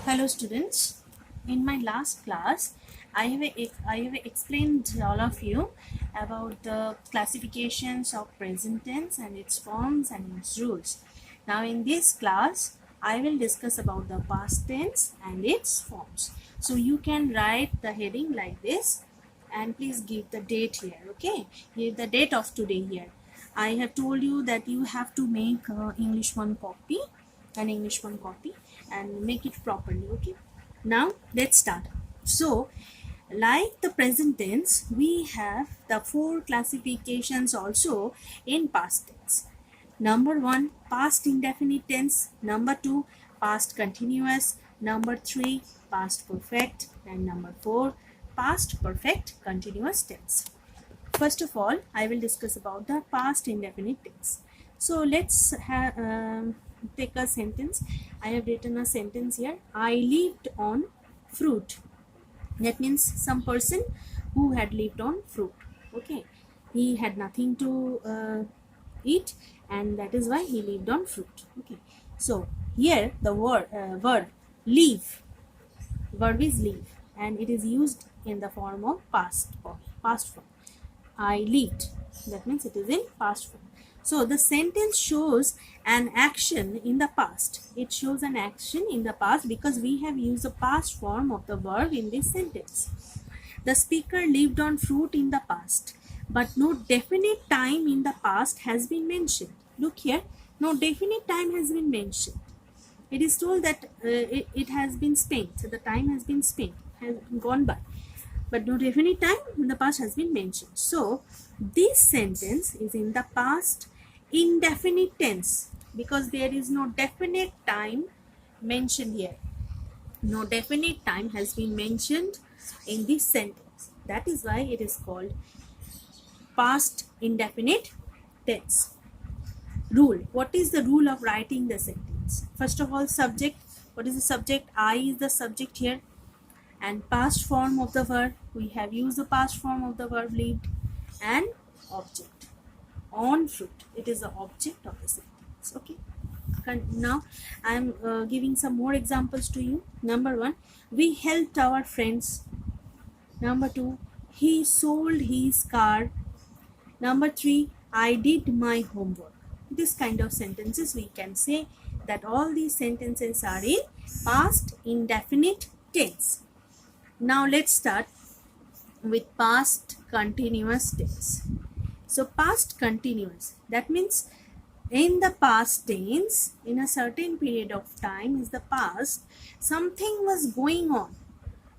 Hello students, in my last class I have explained all of you about the classifications of present tense and its forms and its rules. Now in this class I will discuss about the past tense and its forms. So you can write the heading like this and please give the date here, okay? Give the date of today here. I have told you that you have to make an English one copy and make it properly, okay? Now let's start. So like the present tense, we have the four classifications also in past tense. Number one, past indefinite tense. Number two, past continuous. Number three, past perfect. And number four, past perfect continuous tense. First of all, I will discuss about the past indefinite tense. So let's take a sentence. I have written a sentence here. I lived on fruit. That means some person who had lived on fruit. Okay, he had nothing to eat, and that is why he lived on fruit. Okay, so here the word live, verb is live, and it is used in the form of past form. I lived. That means it is in past form. So the sentence shows an action in the past. It shows an action in the past because we have used the past form of the verb in this sentence. The speaker lived on fruit in the past, but no definite time in the past has been mentioned. Look here, no definite time has been mentioned. It is told that it has been spent. So the time has been spent, has gone by, but no definite time in the past has been mentioned. So this sentence is in the past indefinite tense because there is no definite time mentioned here. No definite time has been mentioned in this sentence. That is why it is called past indefinite tense. Rule. What is the rule of writing the sentence? First of all, subject. What is the subject? I is the subject here. And past form of the verb, we have used the past form of the verb lived. And object, on fruit, it is the object of the sentence. Okay, now I am giving some more examples to you. Number one, we helped our friends. Number two, he sold his car. Number three, I did my homework. This kind of sentences we can say that all these sentences are in past indefinite tense. Now let's start with past continuous tense. So past continuous, that means in the past tense, in a certain period of time is the past, something was going on.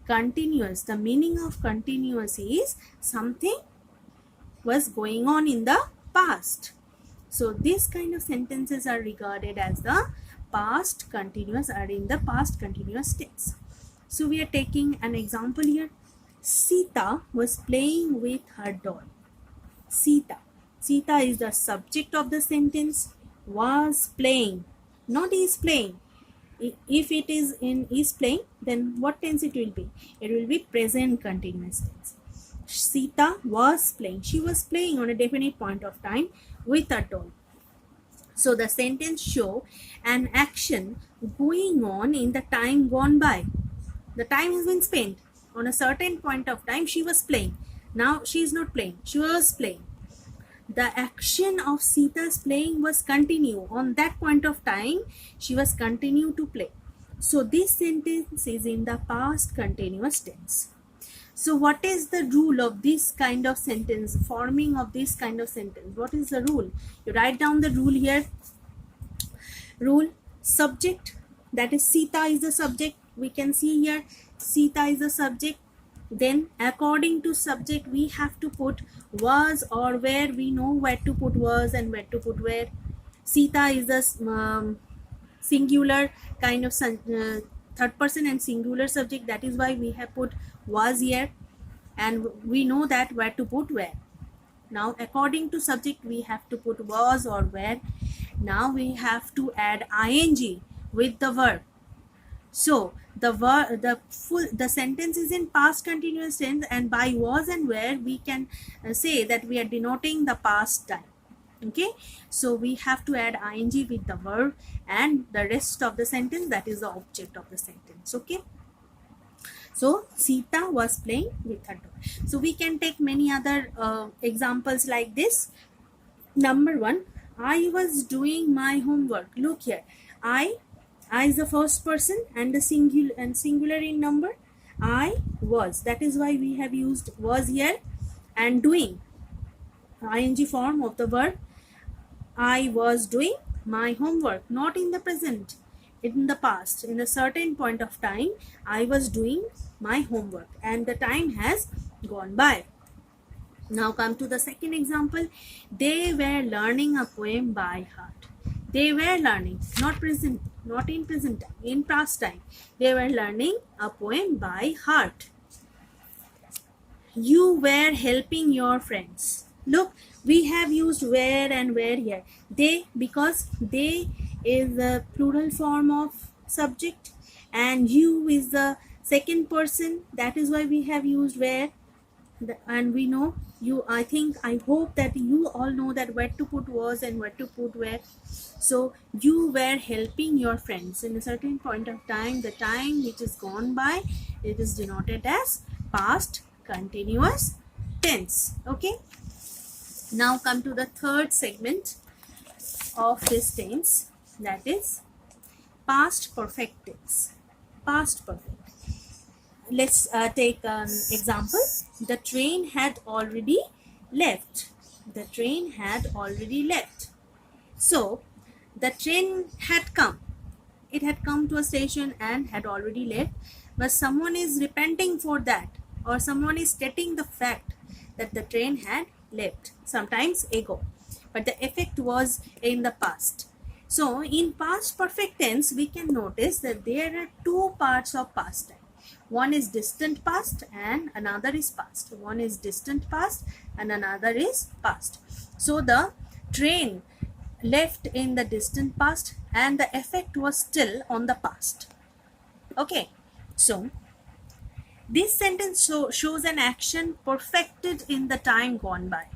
Continuous, the meaning of continuous is something was going on in the past. So this kind of sentences are regarded as the past continuous, are in the past continuous tense. So we are taking an example here. Sita was playing with her doll. Sita. Sita is the subject of the sentence. Was playing, not is playing. If it is in is playing, then what tense it will be? It will be present continuous tense. Sita was playing. She was playing on a definite point of time with a doll. So the sentence show an action going on in the time gone by. The time has been spent. On a certain point of time, she was playing. Now she is not playing. She was playing. The action of Sita's playing was continue. On that point of time, she was continue to play. So this sentence is in the past continuous tense. So what is the rule of this kind of sentence, forming of this kind of sentence? What is the rule? You write down the rule here. Rule, subject, that is Sita is the subject. We can see here Sita is the subject. Then according to subject we have to put was or where. We know where to put was and where to put where. Sita is the singular kind of third person and singular subject. That is why we have put was here, and we know that where to put where. Now according to subject we have to put was or where. Now we have to add ing with the verb. So the sentence is in past continuous tense, and by was and where we can say that we are denoting the past time. Okay, so we have to add ing with the verb, and the rest of the sentence, that is the object of the sentence. Okay, so Sita was playing with her doll. So we can take many other examples like this. Number one, I was doing my homework. Look here, I is the first person and the singular in number. I was, that is why we have used was here. And doing, ing form of the verb. I was doing my homework, not in the present, in the past. In a certain point of time, I was doing my homework and the time has gone by. Now come to the second example. They were learning a poem by heart. They were learning, not present, not in present time, in past time. They were learning a poem by heart. You were helping your friends. Look, we have used where and where here. They, because they is the plural form of subject and you is the second person. That is why we have used where. And we know, I hope that you all know that where to put was and where to put where. So you were helping your friends in a certain point of time. The time which is gone by, it is denoted as past continuous tense. Okay, now come to the third segment of this tense, that is past perfect tense. Past perfect. Let's take an example. The train had already left. The train had already left. So the train had come. It had come to a station and had already left, but someone is repenting for that, or someone is stating the fact that the train had left sometimes ago, but the effect was in the past. So in past perfect tense, we can notice that there are two parts of past time. One is distant past and another is past. One is distant past and another is past. So the train left in the distant past and the effect was still on the past. Okay, so this sentence shows an action perfected in the time gone by.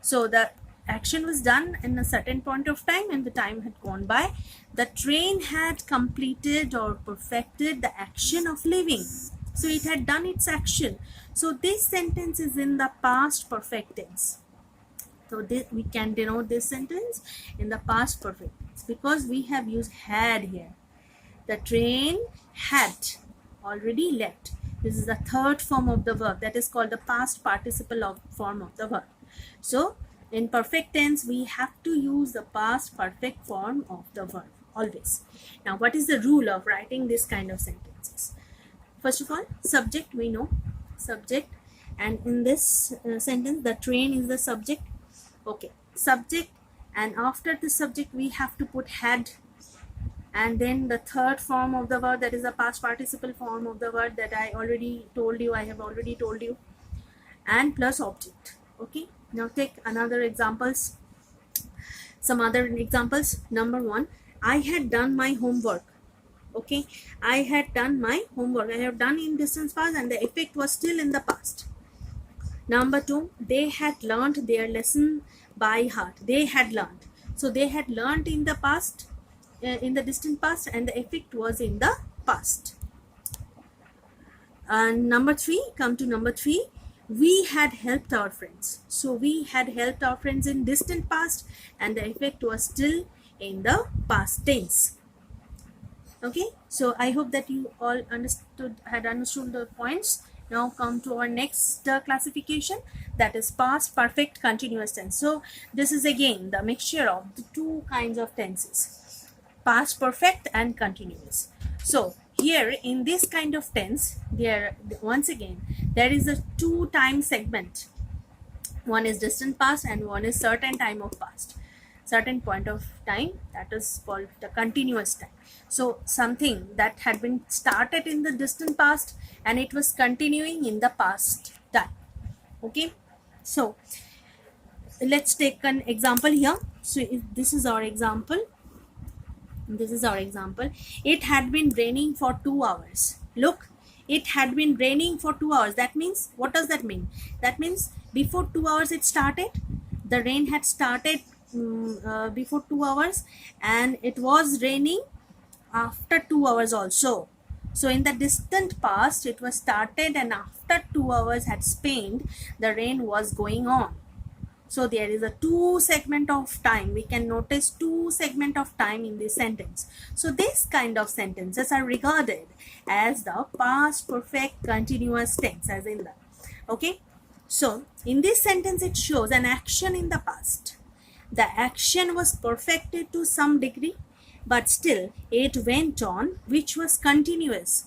So the action was done in a certain point of time and the time had gone by. The train had completed or perfected the action of living. So it had done its action. So this sentence is in the past perfect tense. So we can denote this sentence in the past perfect tense because we have used had here. The train had already left. This is the third form of the verb, that is called the past participle form of the verb. So in perfect tense, we have to use the past perfect form of the verb always. Now, what is the rule of writing this kind of sentences? First of all, subject, we know subject, and in this sentence the train is the subject. Okay, subject, and after the subject we have to put had, and then the third form of the verb, that is the past participle form of the verb that I have already told you, and plus object. Okay, now take another examples, some other examples. Number one, I had done my homework. Okay, I had done my homework. I have done in distant past and the effect was still in the past. Number two, they had learned their lesson by heart. They had learned. So they had learned in the past, in the distant past, and the effect was in the past. And number three, come to number three, we had helped our friends. So we had helped our friends in distant past and the effect was still in the past tense. Okay, so I hope that you all had understood the points. Now come to our next classification, that is past perfect continuous tense. So this is again the mixture of the two kinds of tenses, past perfect and continuous. So here in this kind of tense, once again there is a two time segment. One is distant past and one is certain time of past, certain point of time, that is called the continuous time. So something that had been started in the distant past and it was continuing in the past time. Okay, so let's take an example here. So this is our example. It had been raining for 2 hours. Look, it had been raining for 2 hours. That means, what does that mean? That means before 2 hours it started, the rain had started before 2 hours, and it was raining after 2 hours also. So in the distant past, it was started, and after 2 hours had spent, the rain was going on. So there is a two segment of time. We can notice two segment of time in this sentence. So this kind of sentences are regarded as the past perfect continuous tense, as in the, okay. So in this sentence, it shows an action in the past. The action was perfected to some degree, but still it went on, which was continuous.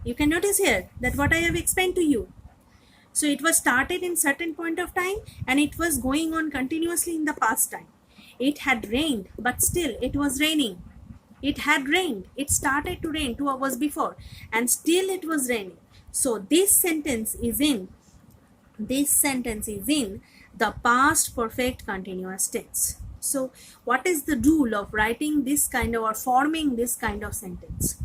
You can notice here that what I have explained to you. So it was started in certain point of time, and it was going on continuously in the past time. It had rained, but still it was raining. It had rained. It started to rain 2 hours before, and still it was raining. So this sentence is in the past perfect continuous tense. So what is the rule of writing this kind of, or forming this kind of sentence?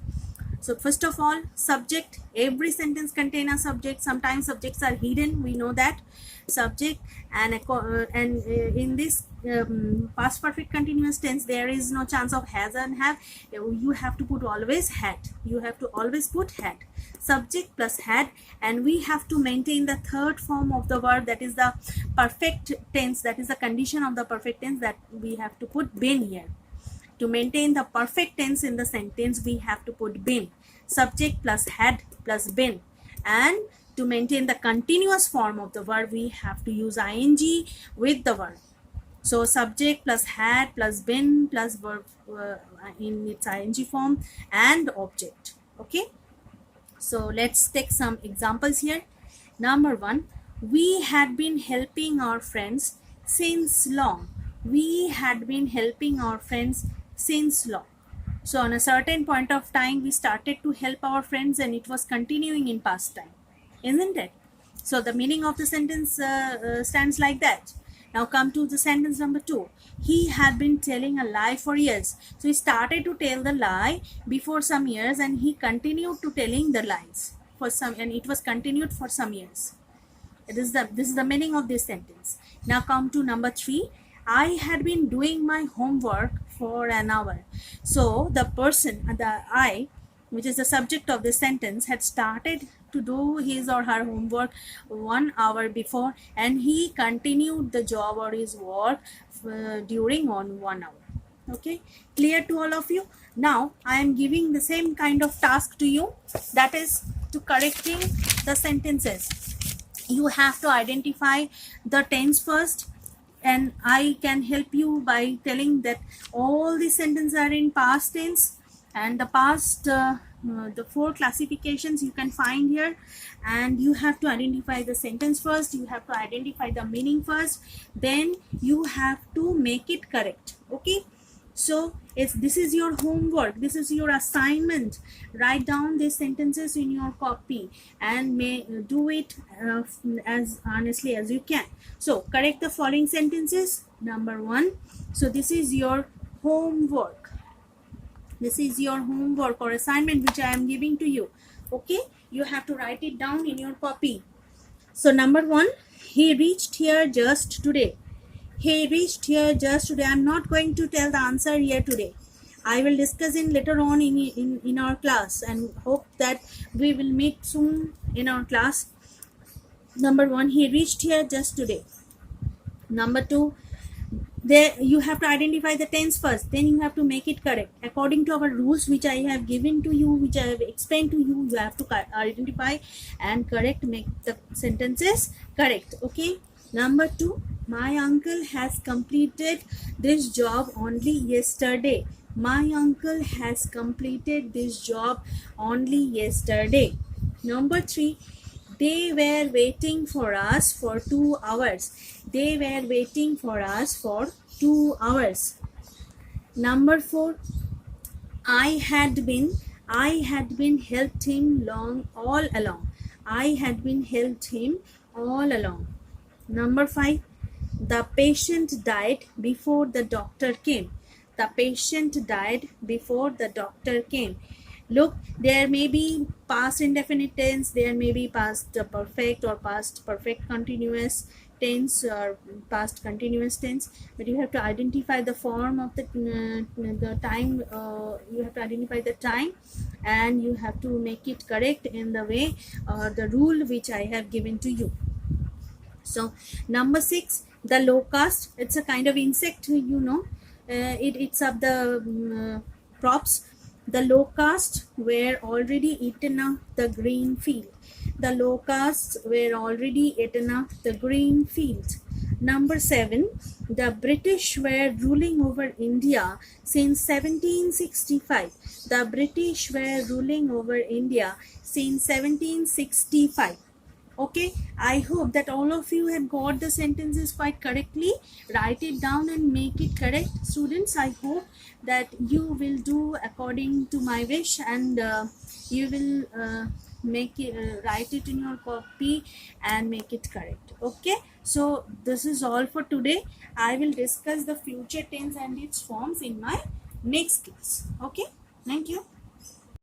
So first of all, subject. Every sentence contains a subject. Sometimes subjects are hidden, we know that. Subject, and in this past perfect continuous tense, there is no chance of has and have. You have to put always had. You have to always put had. Subject plus had, and we have to maintain the third form of the verb, that is the perfect tense, that is the condition of the perfect tense, that we have to put been here. To maintain the perfect tense in the sentence, we have to put been. Subject plus had plus been. And to maintain the continuous form of the verb, we have to use ing with the verb. So subject plus had plus been plus verb in its ing form, and object. Okay. So let's take some examples here. Number 1, we had been helping our friends since long. We had been helping our friends since long. So on a certain point of time, we started to help our friends, and it was continuing in past time, isn't it? So the meaning of the sentence stands like that. Now come to the sentence number 2. He had been telling a lie for years. So he started to tell the lie before some years, and he continued to telling the lies for some, and it was continued for some years. This is the meaning of this sentence. Now come to number 3. I had been doing my homework for an hour. So the person, the I, which is the subject of this sentence, had started to do his or her homework 1 hour before, and he continued the job or his work during on 1 hour. Okay, clear to all of you? Now I am giving the same kind of task to you, that is to correcting the sentences. You have to identify the tense first, and I can help you by telling that all the sentences are in past tense, and the past the 4 classifications you can find here, and you have to identify the sentence first, you have to identify the meaning first, then you have to make it correct. Okay, so this is your homework, this is your assignment. Write down these sentences in your copy and do it as honestly as you can. So correct the following sentences. Number 1, so this is your homework. This is your homework or assignment which I am giving to you. Okay, you have to write it down in your copy. So number 1, he reached here just today. He reached here just today. I am not going to tell the answer here today. I will discuss in later on in our class, and hope that we will meet soon in our class. Number 1, he reached here just today. Number 2, there you have to identify the tense first, then you have to make it correct according to our rules which I have given to you, which I have explained to you. You have to identify and correct, make the sentences correct. Okay. Number 2, my uncle has completed this job only yesterday. My uncle has completed this job only yesterday. Number 3, they were waiting for us for 2 hours. They were waiting for us for 2 hours. Number 4, I had been helped him all along. I had been helped him all along. Number 5, the patient died before the doctor came. The patient died before the doctor came. Look, there may be past indefinite tense, there may be past perfect or past perfect continuous tense or past continuous tense, but you have to identify the form of the time. You have to identify the time, and you have to make it correct in the way or the rule which I have given to you. So number 6, the locust. It's a kind of insect, you know. It eats up the crops. The locusts were already eaten up the green field. The locusts were already eaten up the green field. Number 7, the British were ruling over India since 1765. The British were ruling over India since 1765. Okay, I hope that all of you have got the sentences quite correctly. Write it down and make it correct, students. I hope that you will do according to my wish, and you will make it, write it in your copy and make it correct. Okay, so this is all for today. I will discuss the future tense and its forms in my next class. Okay, thank you.